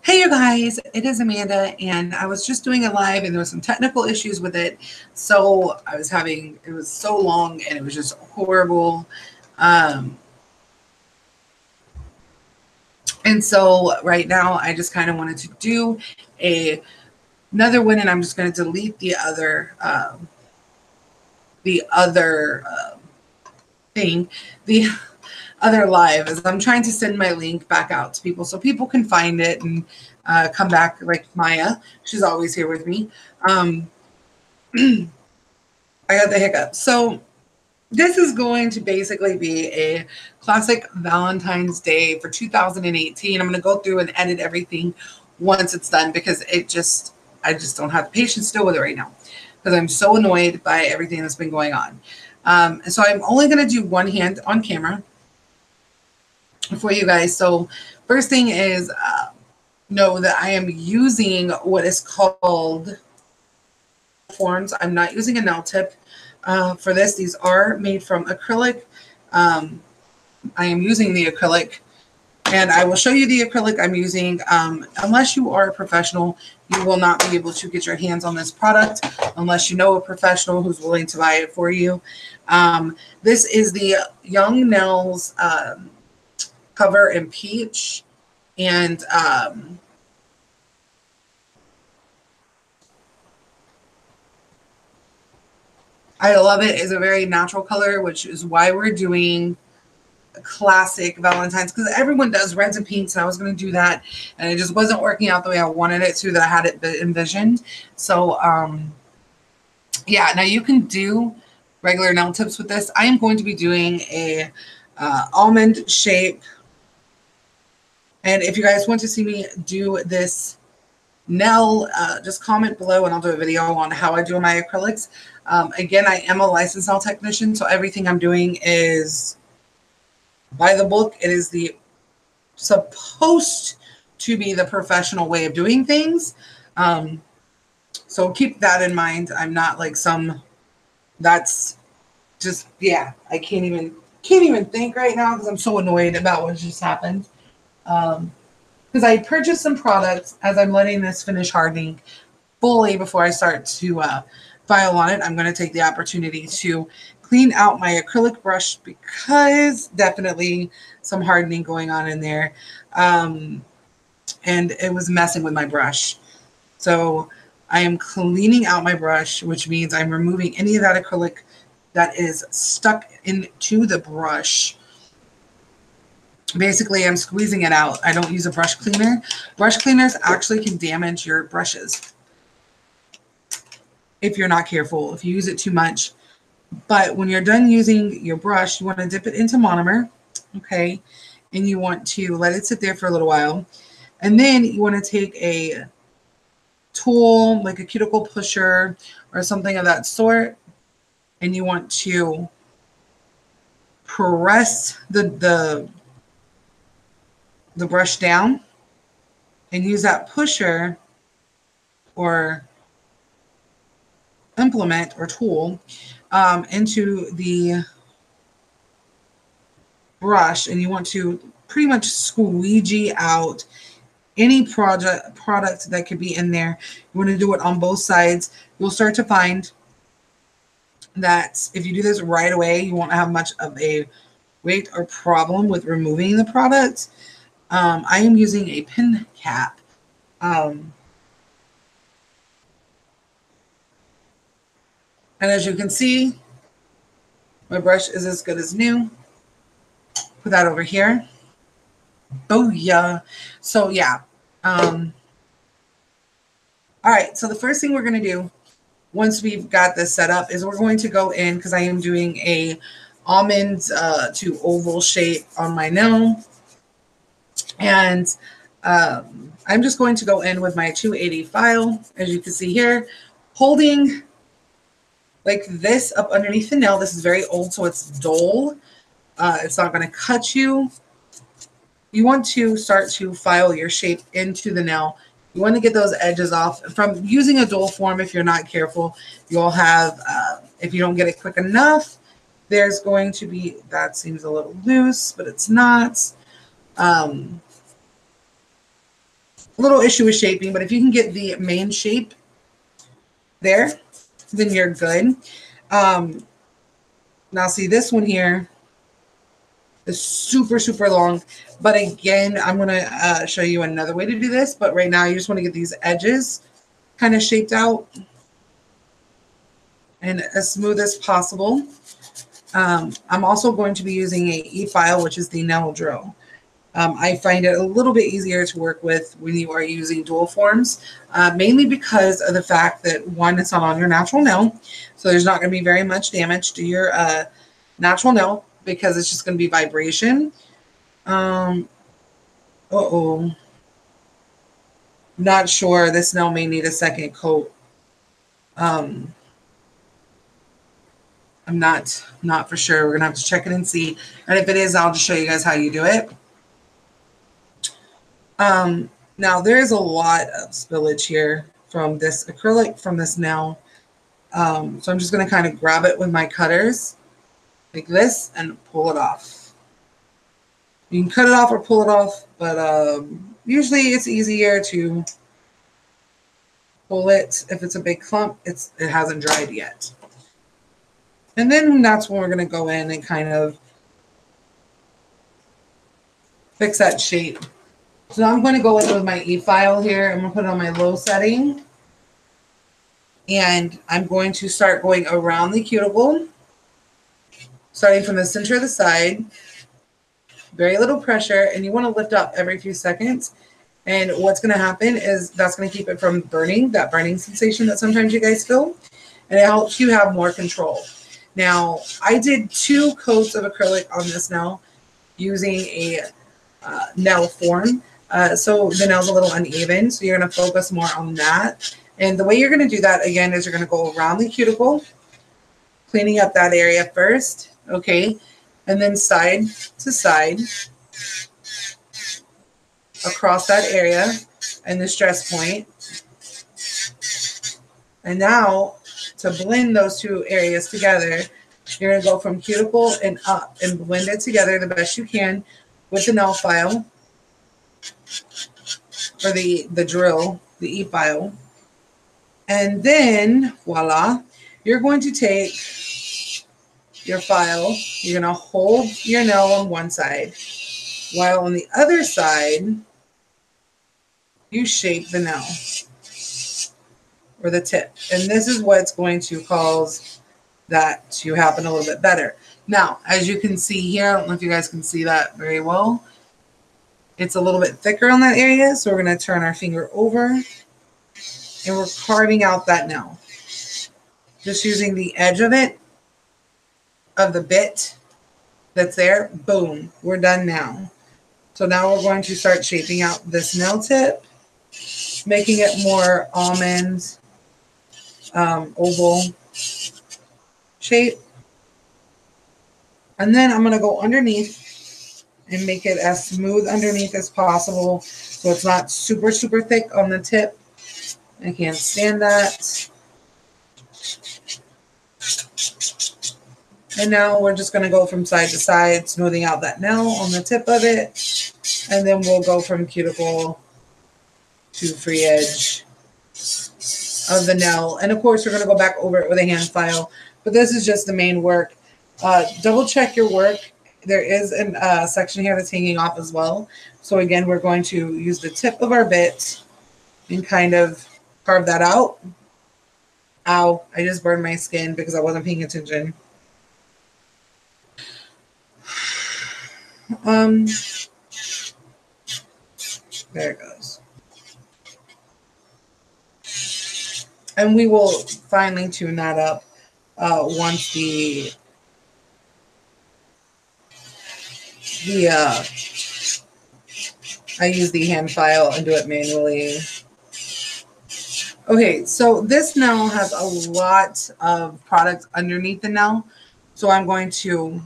Hey you guys, it is Amanda, and I was just doing a live and there was some technical issues with it. So it was so long and it was just horrible. Um, and so right now I just kind of wanted to do another one, and I'm just going to delete the other thing, the other live, as I'm trying to send my link back out to people so people can find it and come back, like Maya. She's always here with me. Um, I got the hiccup. So this is going to basically be a classic Valentine's Day for 2018. I'm going to go through and edit everything once it's done because I just don't have the patience to deal with it right now because I'm so annoyed by everything that's been going on. And so I'm only going to do one hand on camera for you guys. So first thing is know that I am using what is called forms. I'm not using a nail tip for this. These are made from acrylic. I am using the acrylic, and I will show you the acrylic I'm using. Unless you are a professional, you will not be able to get your hands on this product unless you know a professional who's willing to buy it for you. This is the Young Nails Cover in Peach, and I love it. It's a very natural color, which is why we're doing classic Valentine's, because everyone does reds and pinks, and I was going to do that, and it just wasn't working out the way I wanted it to, that I had it envisioned. So yeah, now you can do regular nail tips with this. I am going to be doing a almond shape, and if you guys want to see me do this nail, just comment below and I'll do a video on how I do my acrylics. Again, I am a licensed nail technician, so everything I'm doing is by the book. It is the supposed to be the professional way of doing things. So keep that in mind. I'm not like that's just, yeah, I can't even think right now because I'm so annoyed about what just happened. Because I purchased some products as I'm letting this finish hardening fully before I start to file on it. I'm going to take the opportunity to clean out my acrylic brush because definitely some hardening going on in there. And it was messing with my brush. So I am cleaning out my brush, which means I'm removing any of that acrylic that is stuck into the brush. Basically, I'm squeezing it out. I don't use a brush cleaner. Brush cleaners actually can damage your brushes if you're not careful, if you use it too much. But when you're done using your brush, you want to dip it into monomer, okay? And you want to let it sit there for a little while. And then you want to take a tool, like a cuticle pusher or something of that sort, and you want to press the brush down and use that pusher or implement or tool into the brush, and you want to pretty much squeegee out any product that could be in there. You want to do it on both sides. You'll start to find that if you do this right away, you won't have much of a weight or problem with removing the product. I am using a pin cap. And as you can see, my brush is as good as new. Put that over here. Booyah. So yeah. All right. So the first thing we're going to do once we've got this set up is we're going to go in, because I am doing a almond to oval shape on my nail. And I'm just going to go in with my 280 file, as you can see here, holding like this up underneath the nail. This is very old, so it's dull. It's not going to cut you. You want to start to file your shape into the nail. You want to get those edges off. From using a dull form, if you're not careful, you'll have, if you don't get it quick enough, there's going to be, that seems a little loose, but it's not. a little issue with shaping, but if you can get the main shape there, then you're good. Now see this one here is super, super long. But again, I'm going to show you another way to do this. But right now, you just want to get these edges kind of shaped out and as smooth as possible. I'm also going to be using a e-file, which is the nail drill. I find it a little bit easier to work with when you are using dual forms, mainly because of the fact that, one, it's not on your natural nail, so there's not going to be very much damage to your natural nail because it's just going to be vibration. Not sure. This nail may need a second coat. I'm not for sure. We're gonna have to check it and see. And if it is, I'll just show you guys how you do it. Now there's a lot of spillage here from this acrylic, from this nail. So I'm just gonna kind of grab it with my cutters like this and pull it off. You can cut it off or pull it off, but usually it's easier to pull it. If it's a big clump, it hasn't dried yet. And then that's when we're going to go in and kind of fix that shape. So now I'm going to go in with my e-file here. I'm going to put it on my low setting. And I'm going to start going around the cuticle, starting from the center of the side. Very little pressure. And you want to lift up every few seconds. And what's going to happen is that's going to keep it from burning, that burning sensation that sometimes you guys feel. And it helps you have more control. Now, I did 2 coats of acrylic on this nail using a nail form. So the nail's a little uneven, so you're going to focus more on that. And the way you're going to do that, again, is you're going to go around the cuticle, cleaning up that area first, okay? And then side to side, across that area and the stress point. And now, to blend those 2 areas together, you're going to go from cuticle and up and blend it together the best you can with the nail file or the drill, the e-file. And then, voila, you're going to take your file, you're going to hold your nail on one side, while on the other side, you shape the nail or the tip. And this is what's going to cause that to happen a little bit better. Now, as you can see here, I don't know if you guys can see that very well. It's a little bit thicker on that area, so we're going to turn our finger over and we're carving out that nail. Just using the edge of it, of the bit that's there. Boom, we're done now. So now we're going to start shaping out this nail tip, making it more almond, oval shape. And then I'm going to go underneath and make it as smooth underneath as possible so it's not super, super thick on the tip. I can't stand that. And now we're just going to go from side to side, smoothing out that nail on the tip of it. And then we'll go from cuticle to free edge of the nail. And of course, we're going to go back over it with a hand file. But this is just the main work. Double check your work. There is a section here that's hanging off as well. So again, we're going to use the tip of our bit and kind of carve that out. Ow, I just burned my skin because I wasn't paying attention. There it goes. And we will finally tune that up once I use the hand file and do it manually. Okay, so this nail has a lot of product underneath the nail. So I'm going to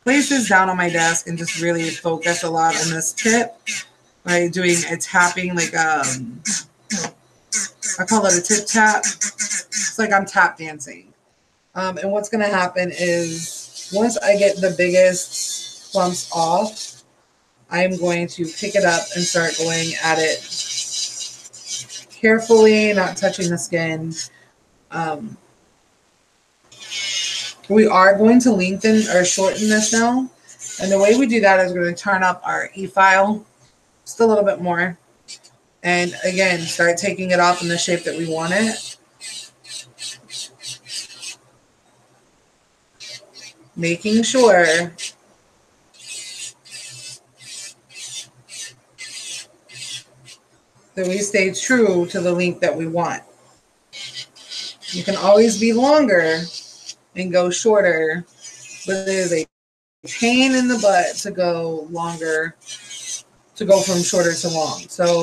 place this down on my desk and just really focus a lot on this tip by doing a tapping, like I call it a tip tap. It's like I'm tap dancing. And what's going to happen is once I get the biggest clumps off, I'm going to pick it up and start going at it carefully, not touching the skin. Um, we are going to lengthen or shorten this now. And the way we do that is we're going to turn up our e-file just a little bit more. And again, start taking it off in the shape that we want it. Making sure that we stay true to the length that we want. You can always be longer and go shorter, but it is a pain in the butt to go longer, to go from shorter to long. So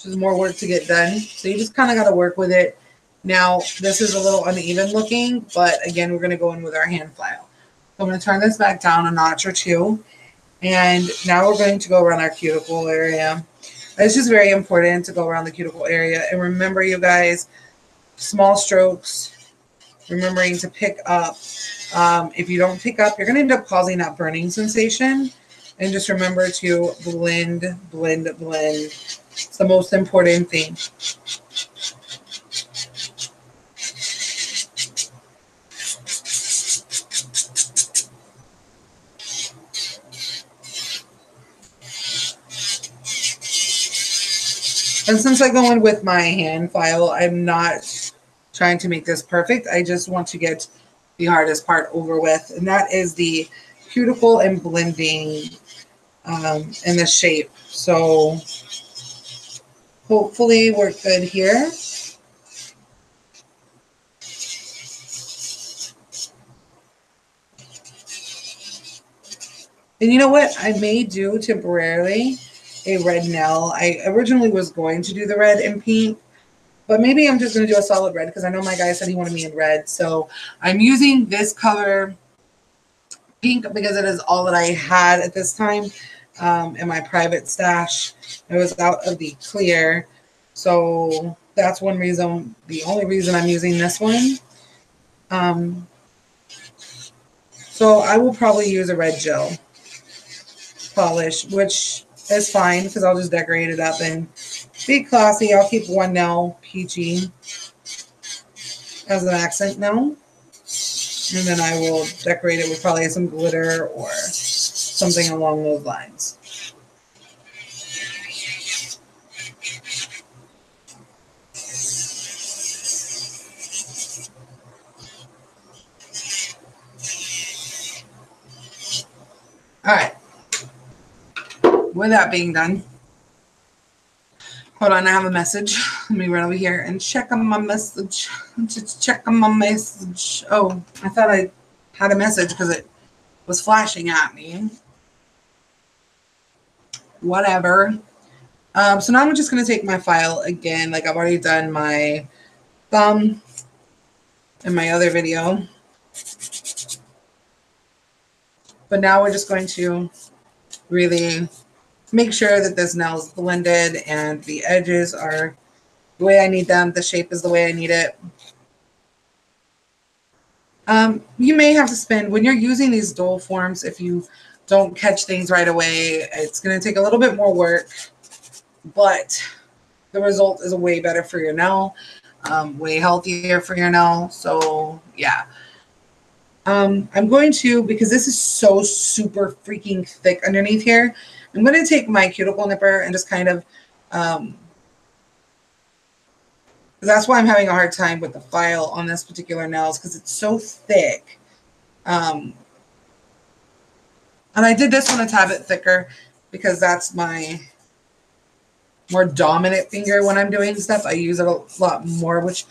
there's more work to get done. So you just kind of got to work with it. Now, this is a little uneven looking, but again, we're going to go in with our hand file. So I'm going to turn this back down a notch or two. And now we're going to go around our cuticle area. It's just very important to go around the cuticle area. And remember, you guys, small strokes, remembering to pick up. If you don't pick up, you're going to end up causing that burning sensation. And just remember to blend, blend, blend. It's the most important thing. And since I go in with my hand file, I'm not trying to make this perfect. I just want to get the hardest part over with. And that is the cuticle and blending in the shape. So hopefully we're good here. And you know what? I may do temporarily a red nail. I originally was going to do the red and pink, but maybe I'm just going to do a solid red because I know my guy said he wanted me in red. So I'm using this color pink because it is all that I had at this time in my private stash. It was out of the clear. So that's one reason, the only reason I'm using this one. So I will probably use a red gel polish, which is fine because I'll just decorate it up and be classy. I'll keep one nail peachy as an accent nail. And then I will decorate it with probably some glitter or something along those lines. All right. With that being done, hold on, I have a message. Let me run over here and check on my message. Just check on my message. Oh, I thought I had a message because it was flashing at me. Whatever. So now I'm just going to take my file again, like I've already done my thumb in my other video. But now we're just going to really make sure that this nail is blended and the edges are the way I need them. The shape is the way I need it. You may have to spend, when you're using these dual forms, if you don't catch things right away, it's going to take a little bit more work, but the result is way better for your nail, way healthier for your nail. So yeah. I'm going to, because this is so super freaking thick underneath here, I'm going to take my cuticle nipper and just kind of, that's why I'm having a hard time with the file on this particular nails because it's so thick. And I did this one a tad bit thicker because that's my more dominant finger when I'm doing stuff. I use it a lot more, which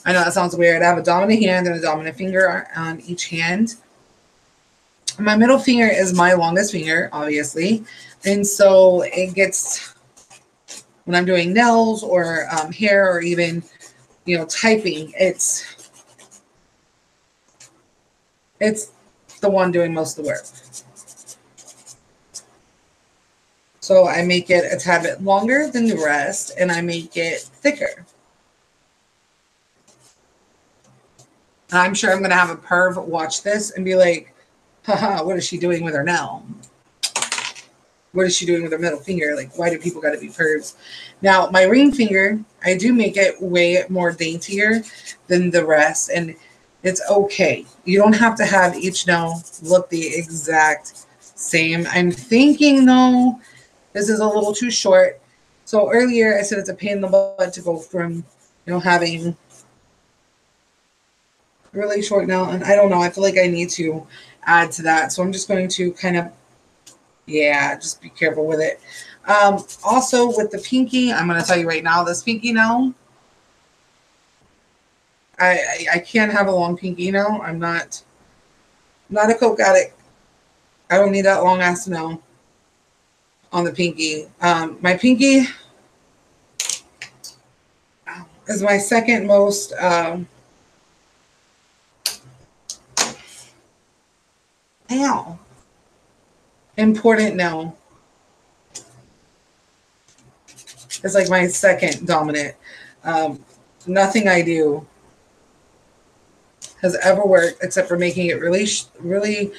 I know that sounds weird. I have a dominant hand and a dominant finger on each hand. My middle finger is my longest finger, obviously. And so it gets, when I'm doing nails or hair or even, you know, typing, it's the one doing most of the work. So I make it a tad bit longer than the rest and I make it thicker. And I'm sure I'm going to have a perv watch this and be like, haha, what is she doing with her nail? what is she doing with her middle finger? Like, why do people got to be pervs? Now, my ring finger, I do make it way more daintier than the rest, and it's okay. You don't have to have each nail look the exact same. I'm thinking, though, this is a little too short. So earlier I said it's a pain in the butt to go from, having really short nail, and I don't know. I feel like I need to add to that. So I'm just going to kind of, yeah, just be careful with it. Also with the pinky, I'm going to tell you right now, this pinky nail, I can't have a long pinky nail. I'm not a coke addict. I don't need that long ass nail on the pinky. My pinky is my second most important nail. It's like my second dominant. Nothing I do has ever worked except for making it really, really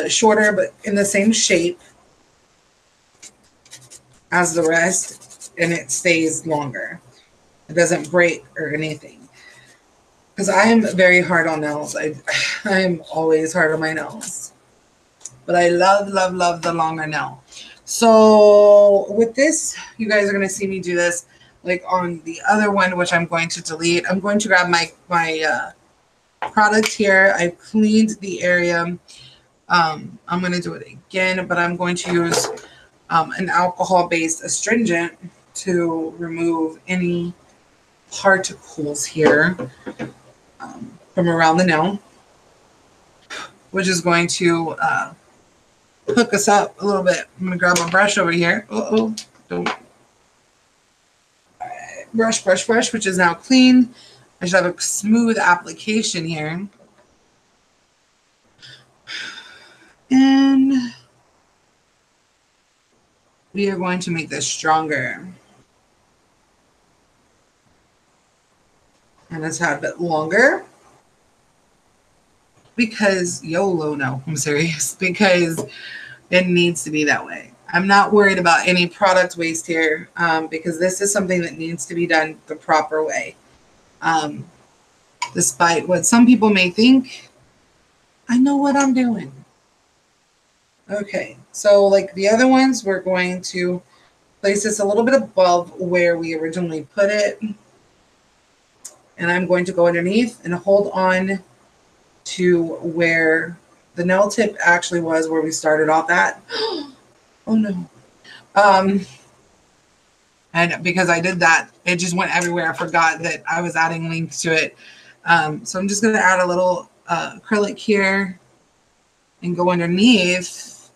shorter, but in the same shape as the rest, and it stays longer. It doesn't break or anything. Because I am very hard on nails. I am always hard on my nails. But I love, love, love the longer nail. So with this, you guys are going to see me do this like on the other one, which I'm going to delete. I'm going to grab my product here. I've cleaned the area. I'm going to do it again, but I'm going to use an alcohol-based astringent to remove any particles here from around the nail, which is going to hook us up a little bit. I'm going to grab my brush over here. Uh-oh. Don't. Brush, brush, brush, which is now clean. I should have a smooth application here. And we are going to make this stronger. And it's had a bit longer. Because YOLO, no, I'm serious. Because it needs to be that way. I'm not worried about any product waste here because this is something that needs to be done the proper way. Despite what some people may think, I know what I'm doing. Okay, so like the other ones, we're going to place this a little bit above where we originally put it. And I'm going to go underneath and hold on to where the nail tip actually was, where we started off at. Oh no. And because I did that, it just went everywhere. I forgot that I was adding links to it. So I'm just going to add a little acrylic here and go underneath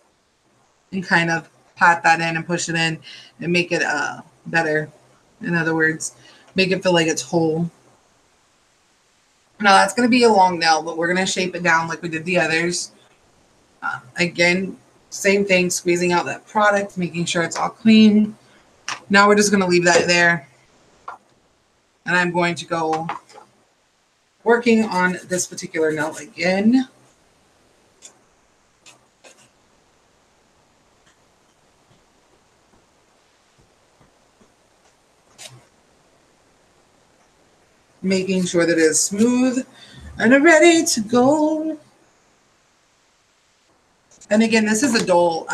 and kind of pat that in and push it in and make it better. In other words, make it feel like it's whole. Now that's going to be a long nail, but we're going to shape it down like we did the others. Again, same thing, squeezing out that product, making sure it's all clean. Now we're just going to leave that there. And I'm going to go working on this particular nail again. Making sure that it is smooth and ready to go. And again, this is a dull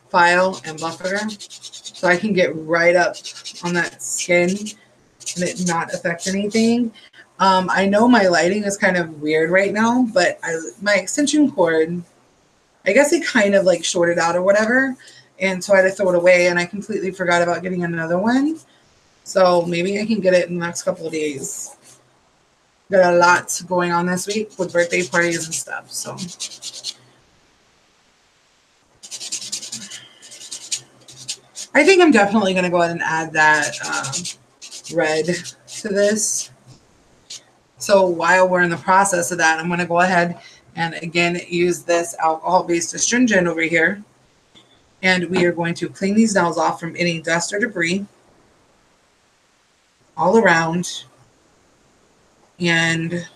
file and buffer, so I can get right up on that skin and it not affect anything. I know my lighting is kind of weird right now, but my extension cord, I guess it kind of like shorted out or whatever. And so I had to throw it away, and I completely forgot about getting another one. So maybe I can get it in the next couple of days. Got a lot going on this week with birthday parties and stuff. So I think I'm definitely going to go ahead and add that red to this. So while we're in the process of that, I'm going to go ahead and again use this alcohol-based astringent over here. And we are going to clean these nails off from any dust or debris all around. And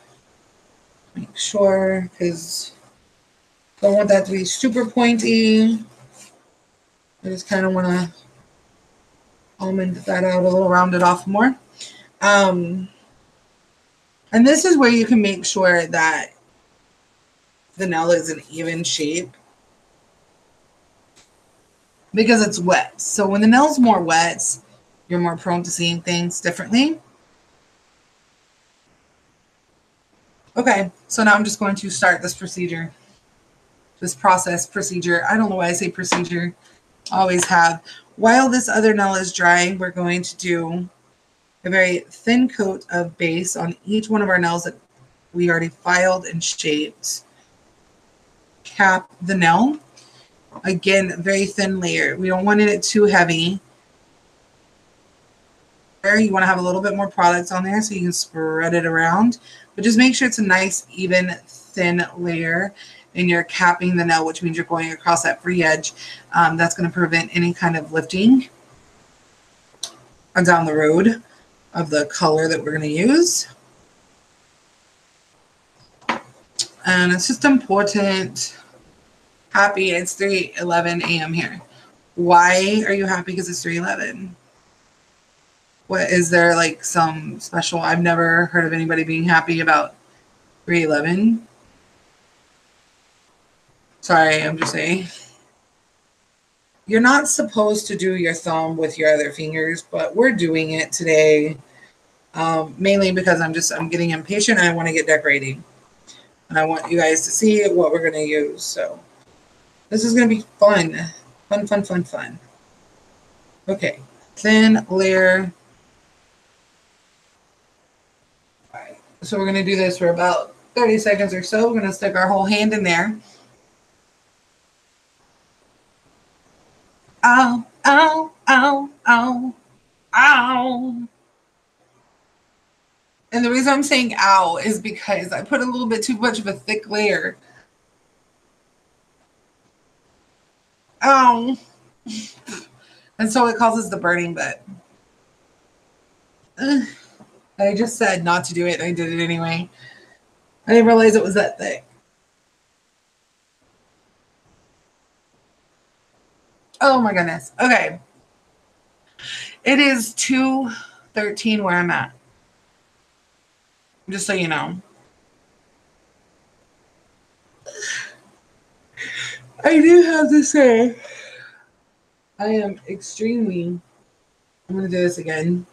make sure, because Don't want that to be super pointy. I just kind of want to almond that out a little, round it off more. And this is where you can make sure that the nail is an even shape because it's wet. So when the nail's more wet, you're more prone to seeing things differently. Okay, so now I'm just going to start this procedure. This procedure. I don't know why I say procedure. Always have. While this other nail is drying, we're going to do a very thin coat of base on each one of our nails that we already filed and shaped. Cap the nail. Again, very thin layer. We don't want it too heavy. You want to have a little bit more product on there so you can spread it around. But just make sure it's a nice, even, thin layer. And you're capping the nail, which means you're going across that free edge. That's going to prevent any kind of lifting down the road of the color that we're going to use. And it's just important. Happy, it's 3:11 a.m. here. Why are you happy? Because it's 3:11. What is there, like some special? I've never heard of anybody being happy about 3:11. Sorry, I'm just saying. You're not supposed to do your thumb with your other fingers, but we're doing it today. Mainly because I'm getting impatient and I want to get decorating. And I want you guys to see what we're going to use. So this is going to be fun. Fun, fun, fun, fun. Okay. Thin layer. All right. So we're going to do this for about 30 seconds or so. We're going to stick our whole hand in there. Ow, ow, ow, ow, ow. And the reason I'm saying ow is because I put a little bit too much of a thick layer. Ow. And so it causes the burning, but I just said not to do it, and I did it anyway. I didn't realize it was that thick. Oh my goodness. Okay. It is 2:13 where I'm at. Just so you know. I do have to say, I am extremely, I'm going to do this again,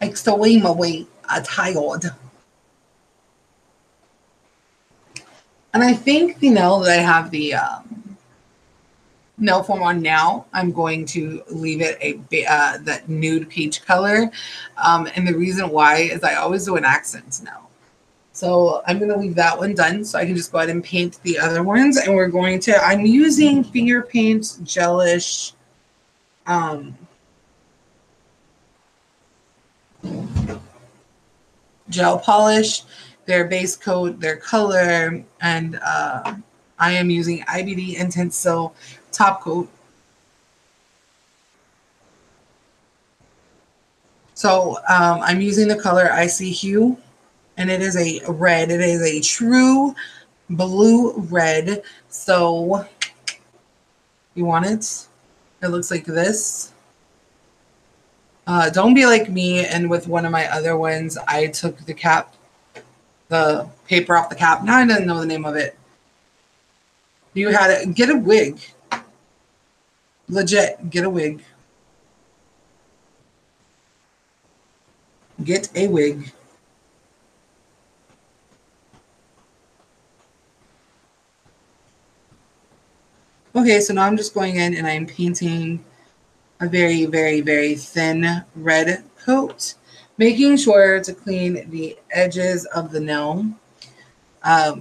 extremely tired. And I think the nail that I have the nail form on now, I'm going to leave it that nude peach color. And the reason why is I always do an accent now. So I'm going to leave that one done so I can just go ahead and paint the other ones. And we're going to, I'm using finger paint gelish gel polish, their base coat, their color, and I am using IBD Intense So top coat. So I'm using the color Icy Hue, and it is a red. It is a true blue red. So you want it? It looks like this. Don't be like me, and with one of my other ones, I took the paper off the cap. Now I didn't know the name of it. You had it. Get a wig. Legit, get a wig. Get a wig. Okay, so now I'm just going in and I'm painting a very, very, very thin red coat, making sure to clean the edges of the nail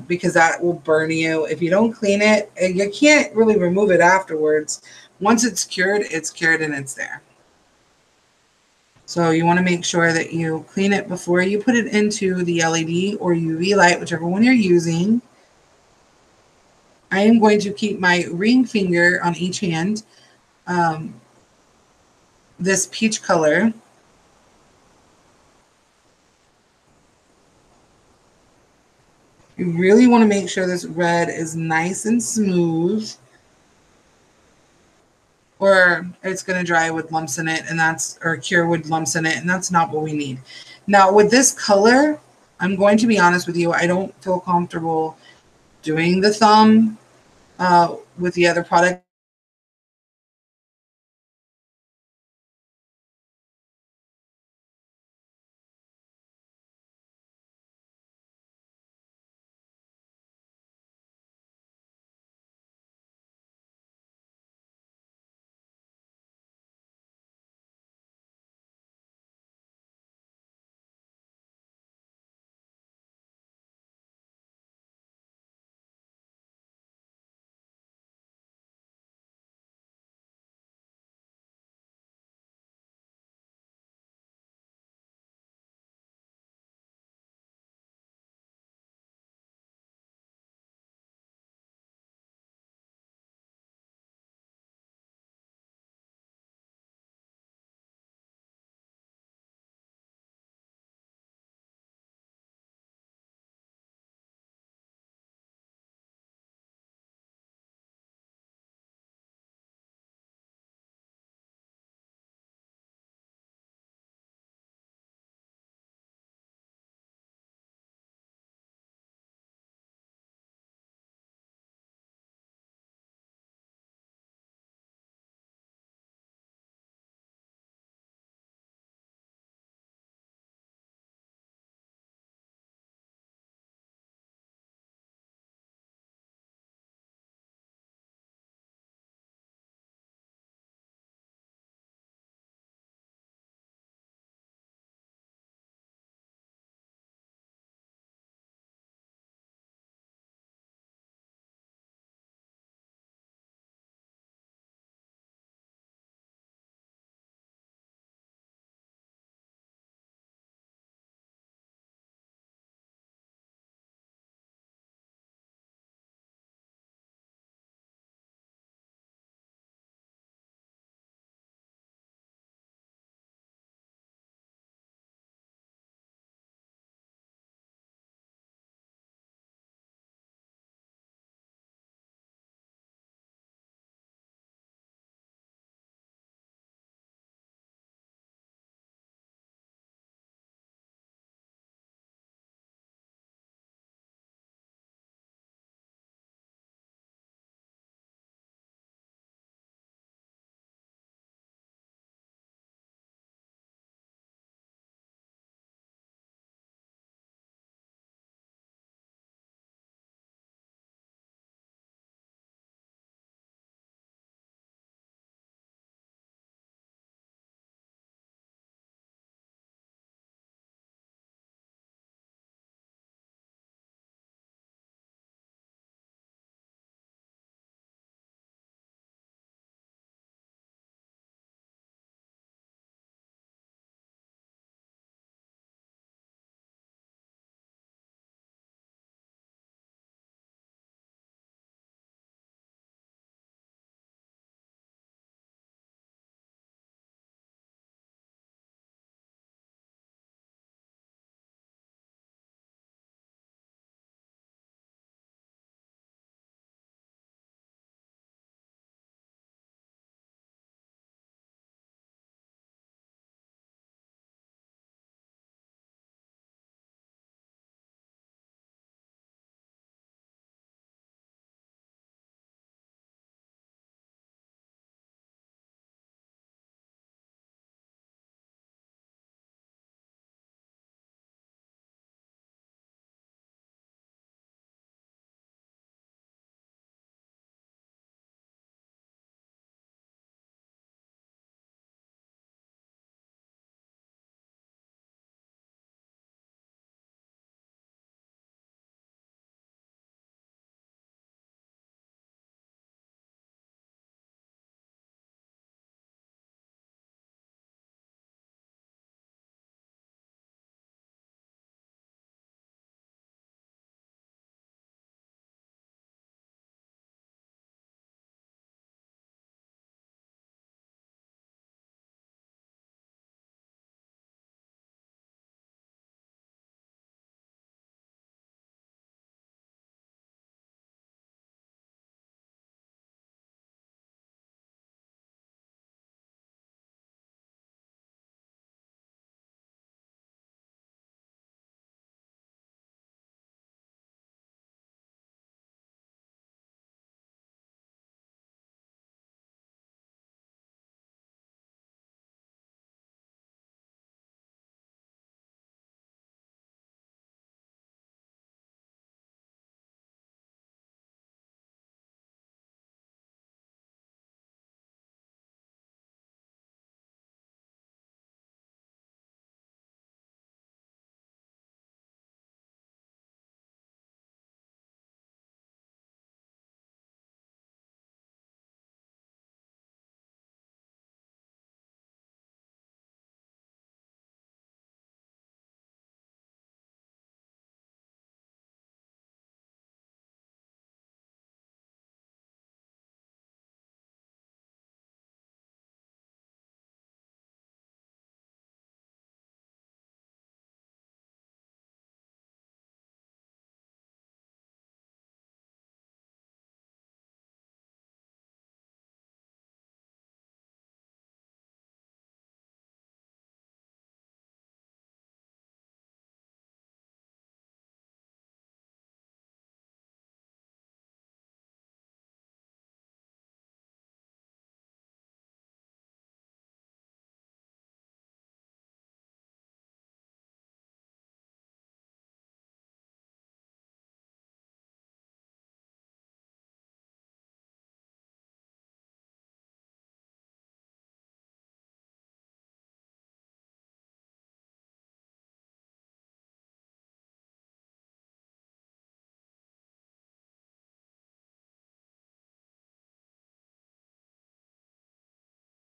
because that will burn you. If you don't clean it, you can't really remove it afterwards. Once it's cured and it's there. So you want to make sure that you clean it before you put it into the LED or UV light, whichever one you're using. I am going to keep my ring finger on each hand. This peach color. You really want to make sure this red is nice and smooth, or it's going to dry with lumps in it, and that's, or cure with lumps in it, and that's not what we need. Now with this color, I'm going to be honest with you, I don't feel comfortable doing the thumb with the other product